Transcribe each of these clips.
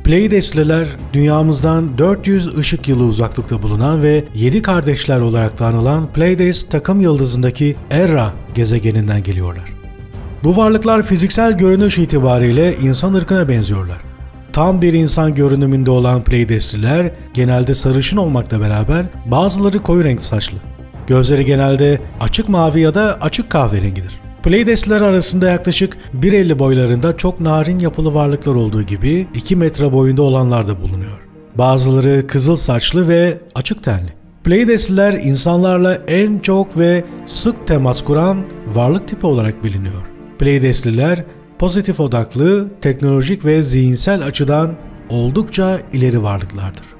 Pleidesliler, dünyamızdan 400 ışık yılı uzaklıkta bulunan ve 7 kardeşler olarak da anılan Pleiades takım yıldızındaki Erra gezegeninden geliyorlar. Bu varlıklar fiziksel görünüş itibariyle insan ırkına benziyorlar. Tam bir insan görünümünde olan Pleidesliler genelde sarışın olmakla beraber bazıları koyu renk saçlı. Gözleri genelde açık mavi ya da açık kahverengidir. Pleidesliler arasında yaklaşık 1.50 boylarında çok narin yapılı varlıklar olduğu gibi 2 metre boyunda olanlar da bulunuyor. Bazıları kızıl saçlı ve açık tenli. Pleidesliler insanlarla en çok ve sık temas kuran varlık tipi olarak biliniyor. Pleidesliler pozitif odaklı, teknolojik ve zihinsel açıdan oldukça ileri varlıklardır.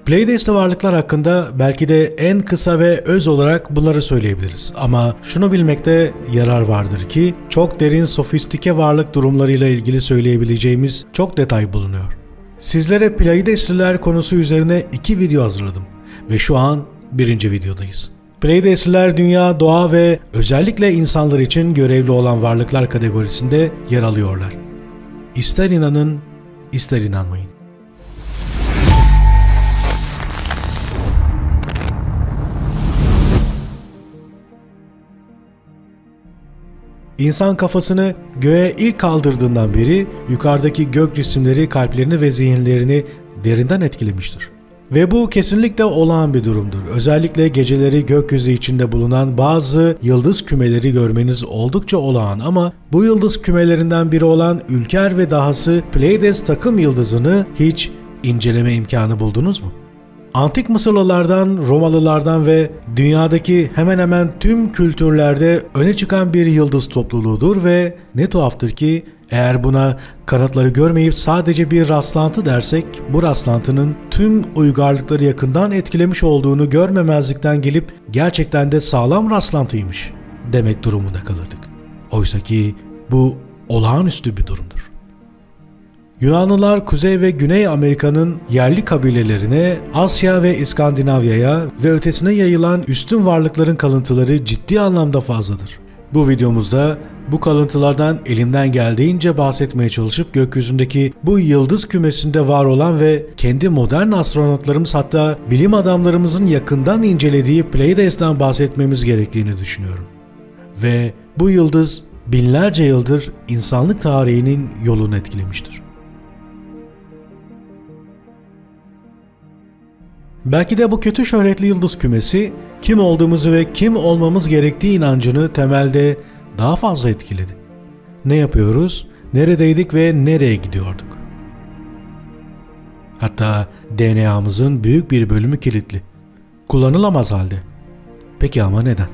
Pleidesli varlıklar hakkında belki de en kısa ve öz olarak bunları söyleyebiliriz. Ama şunu bilmekte yarar vardır ki çok derin sofistike varlık durumlarıyla ilgili söyleyebileceğimiz çok detay bulunuyor. Sizlere Pleidesliler konusu üzerine 2 video hazırladım ve şu an 1. videodayız. Pleidesliler dünya, doğa ve özellikle insanlar için görevli olan varlıklar kategorisinde yer alıyorlar. İster inanın, ister inanmayın. İnsan kafasını göğe ilk kaldırdığından beri yukarıdaki gök cisimleri kalplerini ve zihinlerini derinden etkilemiştir. Ve bu kesinlikle olağan bir durumdur. Özellikle geceleri gökyüzü içinde bulunan bazı yıldız kümeleri görmeniz oldukça olağan ama bu yıldız kümelerinden biri olan Ülker ve dahası Pleiades takım yıldızını hiç inceleme imkanı buldunuz mu? Antik Mısırlılardan, Romalılardan ve dünyadaki hemen hemen tüm kültürlerde öne çıkan bir yıldız topluluğudur ve ne tuhaftır ki eğer buna kanıtları görmeyip sadece bir rastlantı dersek bu rastlantının tüm uygarlıkları yakından etkilemiş olduğunu görmemezlikten gelip gerçekten de sağlam rastlantıymış demek durumunda kalırdık. Oysa ki bu olağanüstü bir durumdur. Yunanlılar Kuzey ve Güney Amerika'nın yerli kabilelerine, Asya ve İskandinavya'ya ve ötesine yayılan üstün varlıkların kalıntıları ciddi anlamda fazladır. Bu videomuzda bu kalıntılardan elimden geldiğince bahsetmeye çalışıp gökyüzündeki bu yıldız kümesinde var olan ve kendi modern astronotlarımız hatta bilim adamlarımızın yakından incelediği Pleiades'ten bahsetmemiz gerektiğini düşünüyorum. Ve bu yıldız binlerce yıldır insanlık tarihinin yolunu etkilemiştir. Belki de bu kötü şöhretli yıldız kümesi kim olduğumuzu ve kim olmamız gerektiği inancını temelde daha fazla etkiledi. Ne yapıyoruz, neredeydik ve nereye gidiyorduk? Hatta DNA'mızın büyük bir bölümü kilitli. Kullanılamaz halde. Peki ama neden?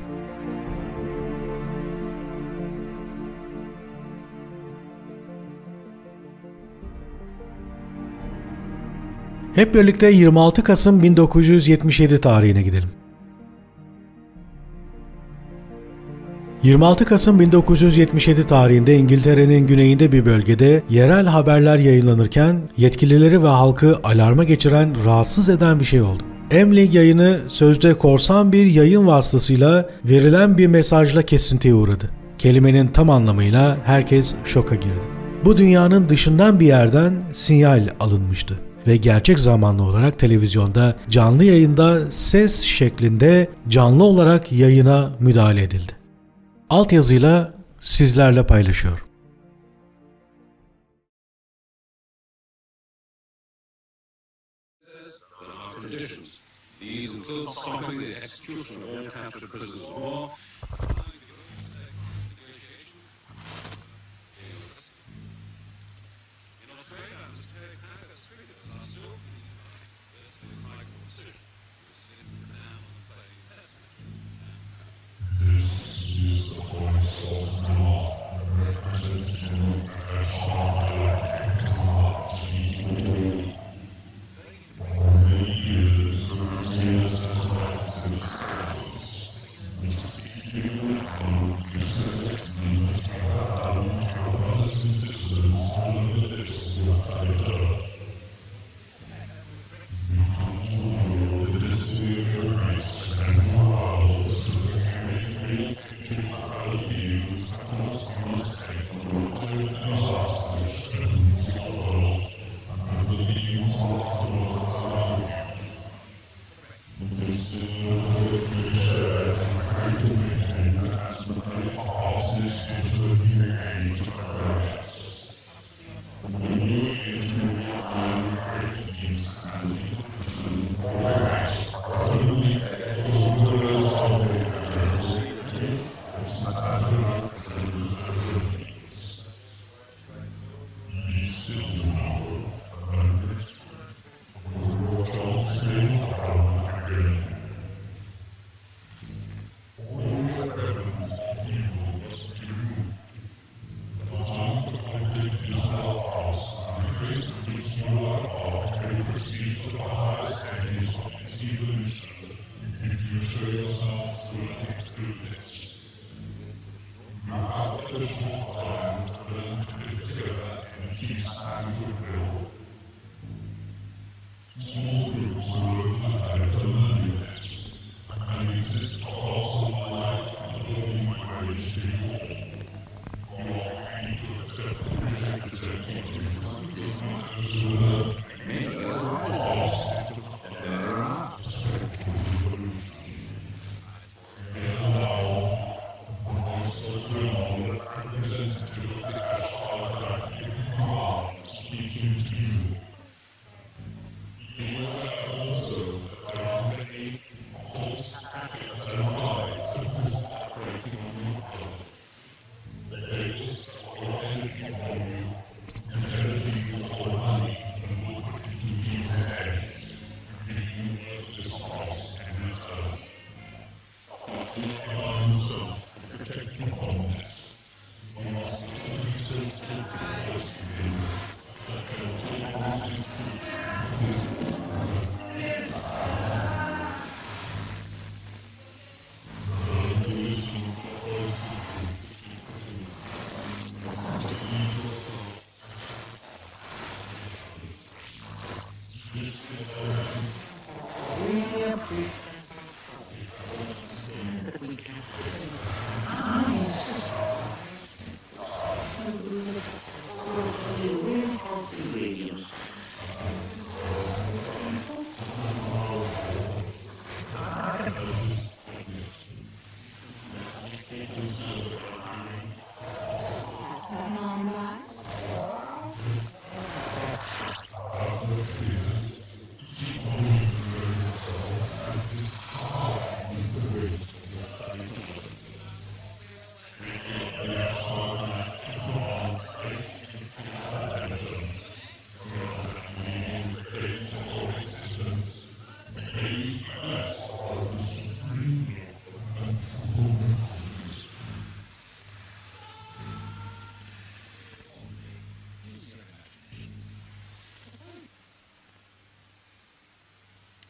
Hep birlikte 26 Kasım 1977 tarihine gidelim. 26 Kasım 1977 tarihinde İngiltere'nin güneyinde bir bölgede yerel haberler yayınlanırken yetkilileri ve halkı alarma geçiren, rahatsız eden bir şey oldu. Emlink yayını sözde korsan bir yayın vasıtasıyla verilen bir mesajla kesintiye uğradı. Kelimenin tam anlamıyla herkes şoka girdi. Bu dünyanın dışından bir yerden sinyal alınmıştı ve gerçek zamanlı olarak televizyonda canlı yayında ses şeklinde canlı olarak yayına müdahale edildi. Altyazıyla sizlerle paylaşıyorum.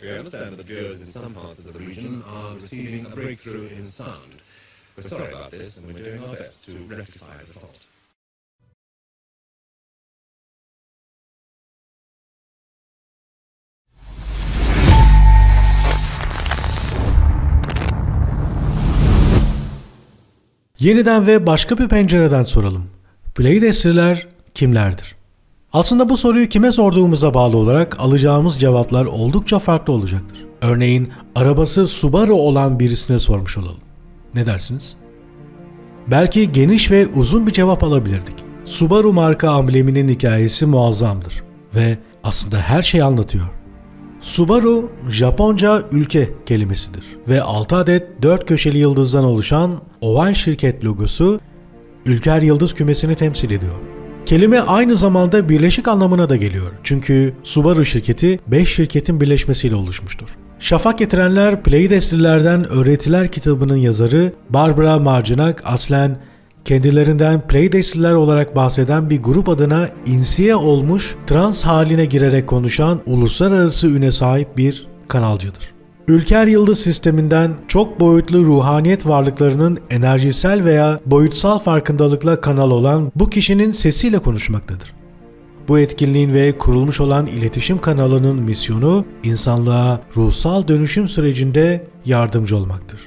We understand that viewers in some parts of the region are receiving a breakthrough in sound. We're sorry about this, and we're doing our best to rectify the fault. Yeniden ve başka bir pencereden soralım. Pleiadesliler kimlerdir? Aslında bu soruyu kime sorduğumuza bağlı olarak alacağımız cevaplar oldukça farklı olacaktır. Örneğin arabası Subaru olan birisine sormuş olalım. Ne dersiniz? Belki geniş ve uzun bir cevap alabilirdik. Subaru marka ambleminin hikayesi muazzamdır ve aslında her şeyi anlatıyor. Subaru, Japonca ülke kelimesidir ve 6 adet 4 köşeli yıldızdan oluşan oval şirket logosu Ülker Yıldız kümesini temsil ediyor. Kelime aynı zamanda birleşik anlamına da geliyor. Çünkü Subaru şirketi 5 şirketin birleşmesiyle oluşmuştur. Şafak Getirenler Pleiadeslilerden Öğretiler kitabının yazarı Barbara Marjanock aslen kendilerinden Pleiadesliler olarak bahseden bir grup adına insiye olmuş, trans haline girerek konuşan uluslararası üne sahip bir kanalcıdır. Ülker Yıldız sisteminden çok boyutlu ruhaniyet varlıklarının enerjisel veya boyutsal farkındalıkla kanal olan bu kişinin sesiyle konuşmaktadır. Bu etkinliğin ve kurulmuş olan iletişim kanalının misyonu insanlığa ruhsal dönüşüm sürecinde yardımcı olmaktır.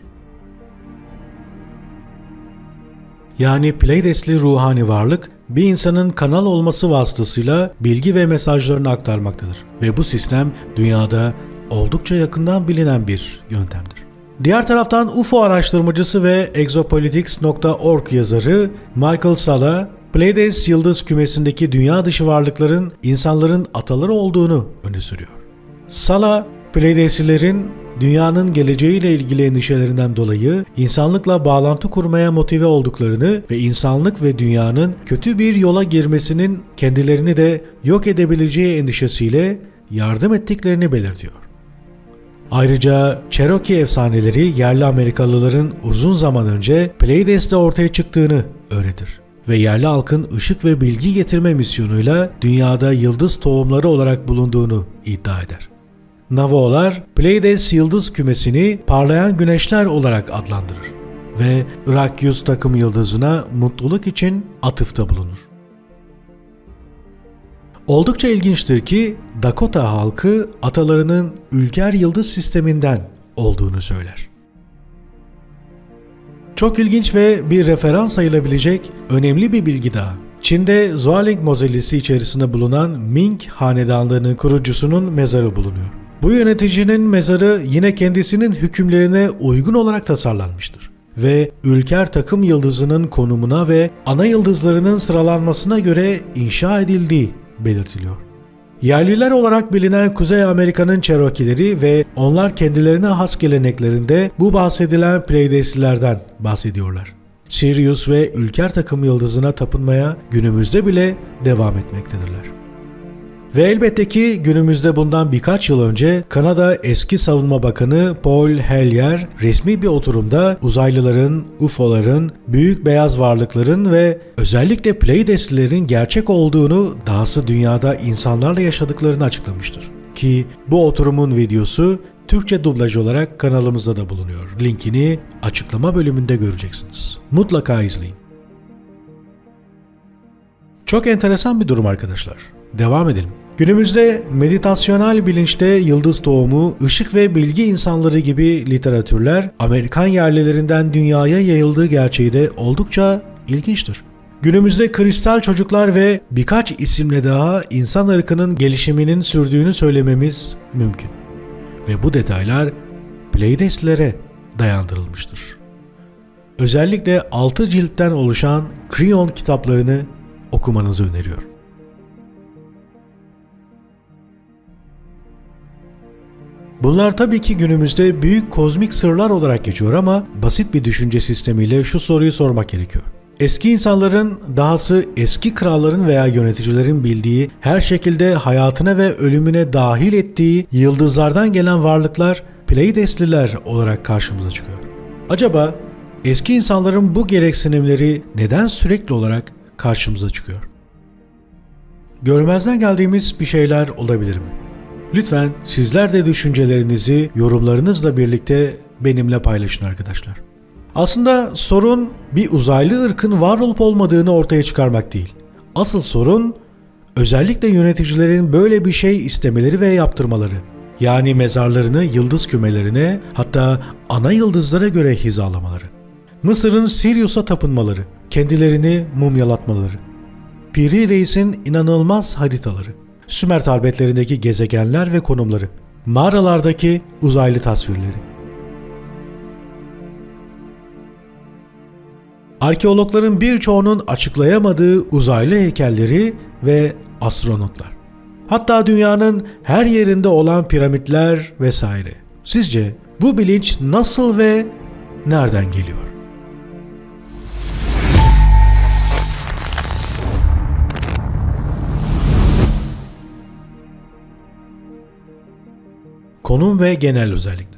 Yani Pleiadesli ruhani varlık bir insanın kanal olması vasıtasıyla bilgi ve mesajlarını aktarmaktadır ve bu sistem dünyada oldukça yakından bilinen bir yöntemdir. Diğer taraftan UFO araştırmacısı ve exopolitics.org yazarı Michael Salla, Pleiades yıldız kümesindeki dünya dışı varlıkların insanların ataları olduğunu öne sürüyor. Salla, Pleiadeslilerin dünyanın geleceğiyle ilgili endişelerinden dolayı insanlıkla bağlantı kurmaya motive olduklarını ve insanlık ve dünyanın kötü bir yola girmesinin kendilerini de yok edebileceği endişesiyle yardım ettiklerini belirtiyor. Ayrıca Cherokee efsaneleri yerli Amerikalıların uzun zaman önce Pleiades'te ortaya çıktığını öğretir ve yerli halkın ışık ve bilgi getirme misyonuyla dünyada yıldız tohumları olarak bulunduğunu iddia eder. Navajo'lar Pleiades yıldız kümesini parlayan güneşler olarak adlandırır ve Irakyus takım yıldızına mutluluk için atıfta bulunur. Oldukça ilginçtir ki Dakota halkı atalarının Ülker Yıldız sisteminden olduğunu söyler. Çok ilginç ve bir referans sayılabilecek önemli bir bilgi daha. Çin'de Zuoling Mausolesi içerisinde bulunan Ming Hanedanlığı'nın kurucusunun mezarı bulunuyor. Bu yöneticinin mezarı yine kendisinin hükümlerine uygun olarak tasarlanmıştır ve Ülker takım yıldızının konumuna ve ana yıldızlarının sıralanmasına göre inşa edildiği belirtiliyor. Yerliler olarak bilinen Kuzey Amerika'nın Cherokee'leri ve onlar kendilerine has geleneklerinde bu bahsedilen Pleideslilerden bahsediyorlar. Sirius ve Ülker takım yıldızına tapınmaya günümüzde bile devam etmektedirler. Ve elbette ki günümüzde bundan birkaç yıl önce Kanada eski Savunma Bakanı Paul Hellyer resmi bir oturumda uzaylıların, UFO'ların, büyük beyaz varlıkların ve özellikle Pleideslilerin gerçek olduğunu, dahası dünyada insanlarla yaşadıklarını açıklamıştır. Ki bu oturumun videosu Türkçe dublaj olarak kanalımızda da bulunuyor. Linkini açıklama bölümünde göreceksiniz. Mutlaka izleyin. Çok enteresan bir durum arkadaşlar. Devam edelim. Günümüzde meditasyonel bilinçte yıldız doğumu, ışık ve bilgi insanları gibi literatürler Amerikan yerlilerinden dünyaya yayıldığı gerçeği de oldukça ilginçtir. Günümüzde kristal çocuklar ve birkaç isimle daha insan ırkının gelişiminin sürdüğünü söylememiz mümkün. Ve bu detaylar Pleideslilere dayandırılmıştır. Özellikle 6 ciltten oluşan Kryon kitaplarını okumanızı öneriyorum. Bunlar tabii ki günümüzde büyük kozmik sırlar olarak geçiyor ama basit bir düşünce sistemiyle şu soruyu sormak gerekiyor. Eski insanların, dahası eski kralların veya yöneticilerin bildiği, her şekilde hayatına ve ölümüne dahil ettiği yıldızlardan gelen varlıklar Pleidesliler olarak karşımıza çıkıyor. Acaba eski insanların bu gereksinimleri neden sürekli olarak karşımıza çıkıyor? Görmezden geldiğimiz bir şeyler olabilir mi? Lütfen sizler de düşüncelerinizi yorumlarınızla birlikte benimle paylaşın arkadaşlar. Aslında sorun bir uzaylı ırkın var olup olmadığını ortaya çıkarmak değil. Asıl sorun özellikle yöneticilerin böyle bir şey istemeleri ve yaptırmaları. Yani mezarlarını yıldız kümelerine, hatta ana yıldızlara göre hizalamaları. Mısır'ın Sirius'a tapınmaları, kendilerini mumyalatmaları. Piri Reis'in inanılmaz haritaları. Sümer tabletlerindeki gezegenler ve konumları. Mağaralardaki uzaylı tasvirleri. Arkeologların birçoğunun açıklayamadığı uzaylı heykelleri ve astronotlar. Hatta dünyanın her yerinde olan piramitler vesaire. Sizce bu bilinç nasıl ve nereden geliyor? Konum ve genel özellikler.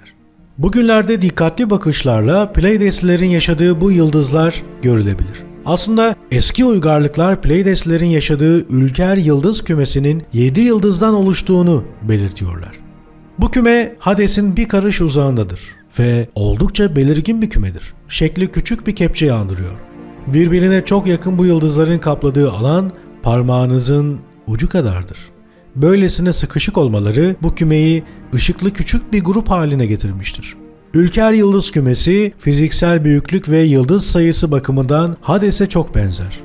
Bugünlerde dikkatli bakışlarla Pleideslilerin yaşadığı bu yıldızlar görülebilir. Aslında eski uygarlıklar Pleideslilerin yaşadığı Ülker yıldız kümesinin 7 yıldızdan oluştuğunu belirtiyorlar. Bu küme Hades'in bir karış uzağındadır ve oldukça belirgin bir kümedir. Şekli küçük bir kepçeyi andırıyor. Birbirine çok yakın bu yıldızların kapladığı alan parmağınızın ucu kadardır. Böylesine sıkışık olmaları bu kümeyi ışıklı küçük bir grup haline getirmiştir. Ülker yıldız kümesi fiziksel büyüklük ve yıldız sayısı bakımından Hades'e çok benzer.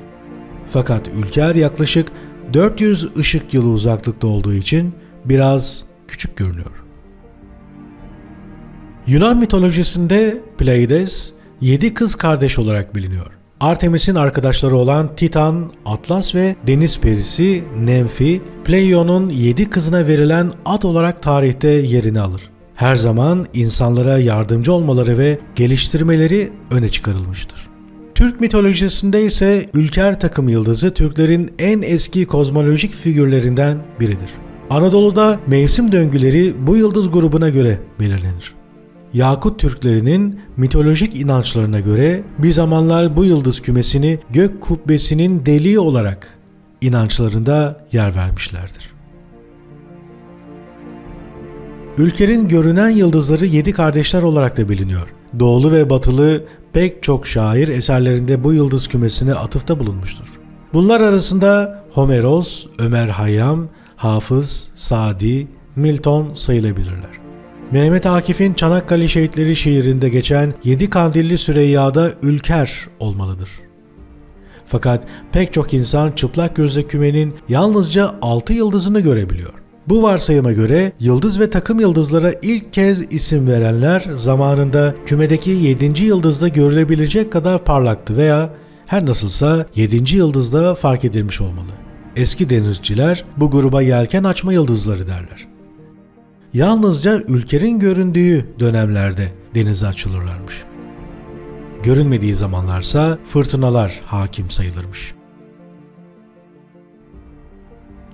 Fakat Ülker yaklaşık 400 ışık yılı uzaklıkta olduğu için biraz küçük görünüyor. Yunan mitolojisinde Pleiades 7 kız kardeş olarak biliniyor. Artemis'in arkadaşları olan Titan, Atlas ve deniz perisi Nemfi, Pleion'un 7 kızına verilen ad olarak tarihte yerini alır. Her zaman insanlara yardımcı olmaları ve geliştirmeleri öne çıkarılmıştır. Türk mitolojisinde ise Ülker takım yıldızı Türklerin en eski kozmolojik figürlerinden biridir. Anadolu'da mevsim döngüleri bu yıldız grubuna göre belirlenir. Yakut Türklerinin mitolojik inançlarına göre bir zamanlar bu yıldız kümesini gök kubbesinin deliği olarak inançlarında yer vermişlerdir. Ülker'in görünen yıldızları 7 kardeşler olarak da biliniyor. Doğulu ve batılı pek çok şair eserlerinde bu yıldız kümesine atıfta bulunmuştur. Bunlar arasında Homeros, Ömer Hayyam, Hafız, Sadi, Milton sayılabilirler. Mehmet Akif'in Çanakkale Şehitleri şiirinde geçen 7 kandilli Süreyya'da Ülker olmalıdır. Fakat pek çok insan çıplak gözle kümenin yalnızca 6 yıldızını görebiliyor. Bu varsayıma göre yıldız ve takım yıldızlara ilk kez isim verenler zamanında kümedeki 7. yıldızda görülebilecek kadar parlaktı veya her nasılsa 7. yıldızda fark edilmiş olmalı. Eski denizciler bu gruba yelken açma yıldızları derler. Yalnızca ülkenin göründüğü dönemlerde denize açılırlarmış. Görünmediği zamanlarsa fırtınalar hakim sayılırmış.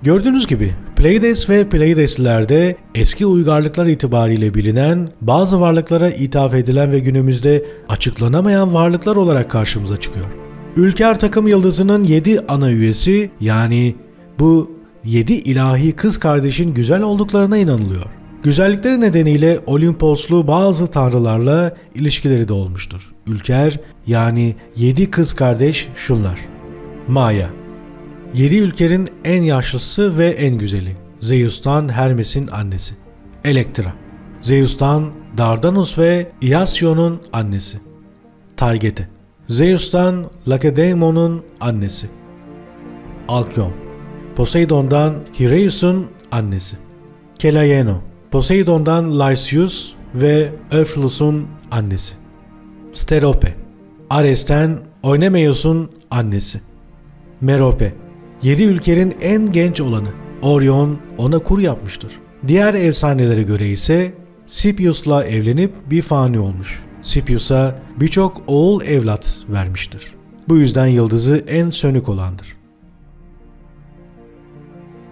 Gördüğünüz gibi Pleiades ve Pleiades'lerde eski uygarlıklar itibariyle bilinen, bazı varlıklara ithaf edilen ve günümüzde açıklanamayan varlıklar olarak karşımıza çıkıyor. Ülker takım yıldızının 7 ana üyesi, yani bu 7 ilahi kız kardeşin güzel olduklarına inanılıyor. Güzellikleri nedeniyle Olimposlu bazı tanrılarla ilişkileri de olmuştur. Ülker, yani 7 kız kardeş şunlar: Maia, 7 ülkerin en yaşlısı ve en güzeli. Zeus'tan Hermes'in annesi. Elektra, Zeus'tan Dardanus ve Iasion'un annesi. Taygete, Zeus'tan Lakedaimon'un annesi. Alkyon, Poseidon'dan Hiraeus'un annesi. Kelaeno, Poseidon'dan Lysius ve Öphlus'un annesi. Sterope, Ares'ten Oinemeus'un annesi. Merope, 7 ülkenin en genç olanı. Orion ona kur yapmıştır. Diğer efsanelere göre ise Sipyus'la evlenip bir fani olmuş. Sipyus'a birçok oğul evlat vermiştir. Bu yüzden yıldızı en sönük olandır.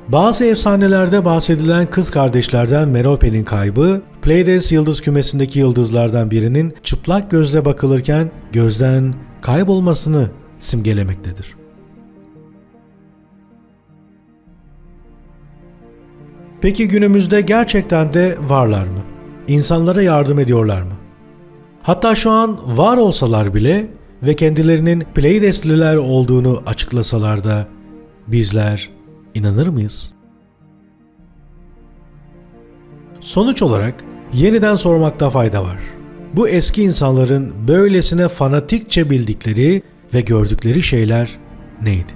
Bazı efsanelerde bahsedilen kız kardeşlerden Merope'nin kaybı, Pleiades yıldız kümesindeki yıldızlardan birinin çıplak gözle bakılırken gözden kaybolmasını simgelemektedir. Peki günümüzde gerçekten de varlar mı? İnsanlara yardım ediyorlar mı? Hatta şu an var olsalar bile ve kendilerinin Pleiadesliler olduğunu açıklasalar da bizler İnanır mıyız? Sonuç olarak yeniden sormakta fayda var. Bu eski insanların böylesine fanatikçe bildikleri ve gördükleri şeyler neydi?